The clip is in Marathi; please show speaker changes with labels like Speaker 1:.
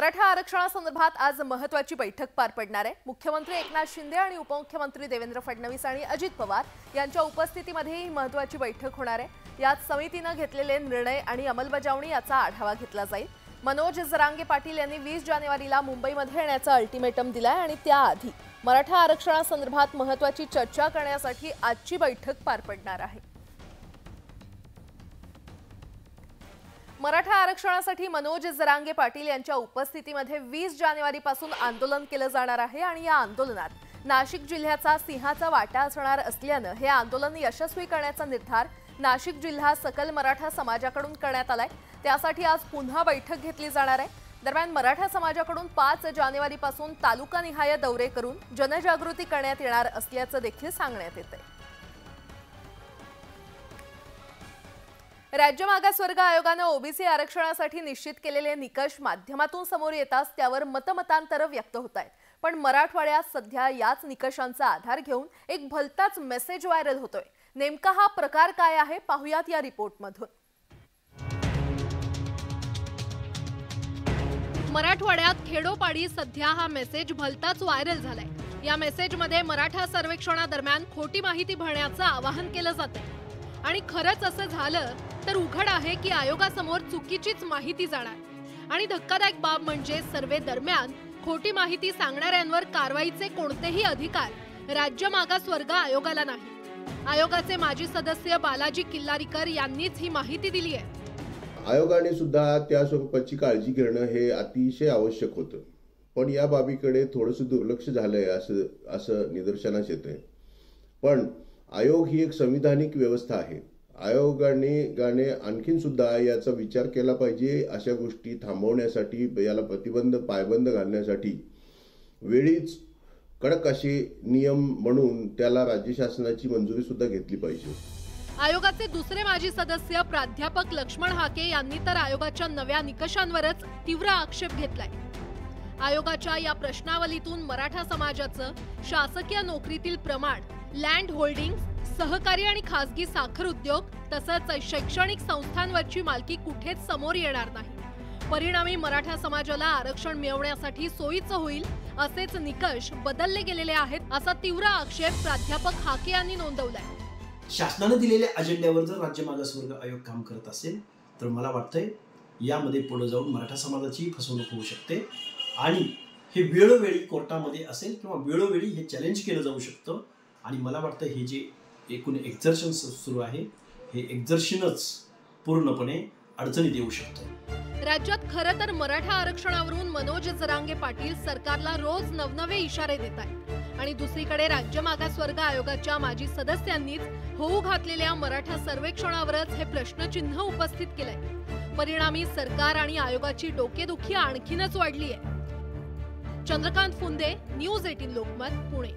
Speaker 1: मराठा आरक्षणासंदर्भात आज महत्त्वाची बैठक पार पडणार आहे। मुख्यमंत्री एकनाथ शिंदे आणि उपमुख्यमंत्री देवेंद्र फडणवीस आणि अजित पवार यांच्या उपस्थितीमध्ये ही महत्त्वाची बैठक होणार आहे। यात समितीने घेतलेले निर्णय आणि अंमलबजावणी याचा आढावा घेतला जाईल। मनोज जरांगे पाटील यांनी 20 जानेवारीला मुंबईमध्ये येण्याचा अल्टिमेटम दिलाय आणि त्याआधी मराठा आरक्षणासंदर्भात महत्त्वाची चर्चा करण्यासाठी आजची बैठक पार पडणार आहे। मराठा आरक्षणासाठी मनोज जरांगे पाटील यांच्या उपस्थितीमध्ये 20 जानेवारीपासून आंदोलन केले जाणार आहे आणि या आंदोलनात नाशिक जिल्ह्याचा सिंहाचा वाटा असणार असल्याने हे आंदोलन यशस्वी करण्याचा निर्धार नाशिक जिल्हा सकल मराठा समाजाकडून करण्यात आलाय। त्यासाठी आज पुन्हा बैठक घेतली जाणार आहे। दरम्यान मराठा समाजाकडून 5 जानेवारीपासून तालुकानिहाय दौरे करून जनजागृती करण्यात येणार असल्याचे देखील सांगण्यात येते। राज्य मागासवर्ग आयोगाने ओबीसी आरक्षणासाठी निश्चित केलेले निकष माध्यमातून समोर येताच त्यावर मतमतांतर व्यक्त होत आहेत। पण मराठवाड्यात सध्या याच निकषांचा आधार घेऊन एक भलताच मेसेज व्हायरल होतोय। नेमका हा प्रकार काय आहे पाहूयात या रिपोर्टमधून। मराठवाड्यात खेडोपाडी सध्या हा मेसेज भलताच व्हायरल झालाय। या मेसेजमध्ये मराठा सर्वेक्षणादरम्यान खोटी माहिती भरण्याचं आवाहन केलं जातंय आणि खरंच असं झालं तर उघड आहे की आयोगासमोर चुकीचीच माहिती जाणार आणि धक्कादायक बाब म्हणजे सर्वे दरम्यान खोटी माहिती सांगणाऱ्यांवर कारवाईचे कोणतेही अधिकार राज्य मागासवर्ग आयोगाला नाही। आयोगाचे माजी सदस्य बालाजी किल्लारीकर यांनीच ही माहिती दिली आहे।
Speaker 2: आयोगाने सुद्धा त्या स्वरूपाची काळजी घेणं हे अतिशय आवश्यक होतं, पण या बाबीकडे थोडंसं दुर्लक्ष झालंय असं निदर्शनास येतंय। पण आयोग ही एक संविधानिक व्यवस्था आहे। आयोगाने आणखीन सुद्धा याचा विचार केला पाहिजे। अशा गोष्टी थांबवण्यासाठी, याला प्रतिबंध पायबंद घालण्यासाठी वेळीच कडक असे नियम म्हणून त्याला राज्य शासनाची मंजुरी सुद्धा घेतली पाहिजे।
Speaker 1: आयोगाचे दुसरे माजी सदस्य प्राध्यापक लक्ष्मण हाके यांनी तर आयोगाच्या नव्या निकषांवरच तीव्र आक्षेप घेतलाय। आयोगाच्या या प्रश्नावलीतून मराठा समाजाचं शासकीय नोकरीतील प्रमाण, लँड होल्डिंग, सहकारी आणि खासगी साखर उद्योग तसंच शैक्षणिक संस्थांवरची मालकी कुठेच समोर येणार नाही। परिणामी मराठा समाजाला आरक्षण मिळवण्यासाठी सोयीचं होईल असेच निकष बदलले गेलेले आहेत असा तीव्र आक्षेप प्राध्यापक हाके यांनी नोंदवलाय।
Speaker 3: शासनाने दिलेल्या अजेंड्यावर जर राज्य मागासवर्ग आयोग काम करत असेल तर मला वाटतंय यामध्ये पुढे जाऊन मराठा समाजाची फसवणूक होऊ शकते आणि हे वेळोवेळी कोर्टामध्ये असेल किंवा वेळोवेळी हे चॅलेंज केलं जाऊ शकतं आणि मला वाटतं हे जे एकूण एक्झर्शन सुरू आहे हे एक्झर्शनच पूर्णपणे अडचणीत येऊ शकतं।
Speaker 1: राज्यात खरं तर मराठा आरक्षणावरून मनोज जरांगे पाटील सरकारला रोज नवनवे इशारे देत आहेत आणि दुसरीकडे राज्य मागासवर्ग आयोगाच्या माजी सदस्यांनीच होऊ घातलेल्या मराठा सर्वेक्षणावरच हे प्रश्नचिन्ह उपस्थित केलंय। परिणामी सरकार आणि आयोगाची डोकेदुखी आणखीनच वाढली आहे। चंद्रकांत फुंदे, न्यूज 18 लोकमत, पुणे।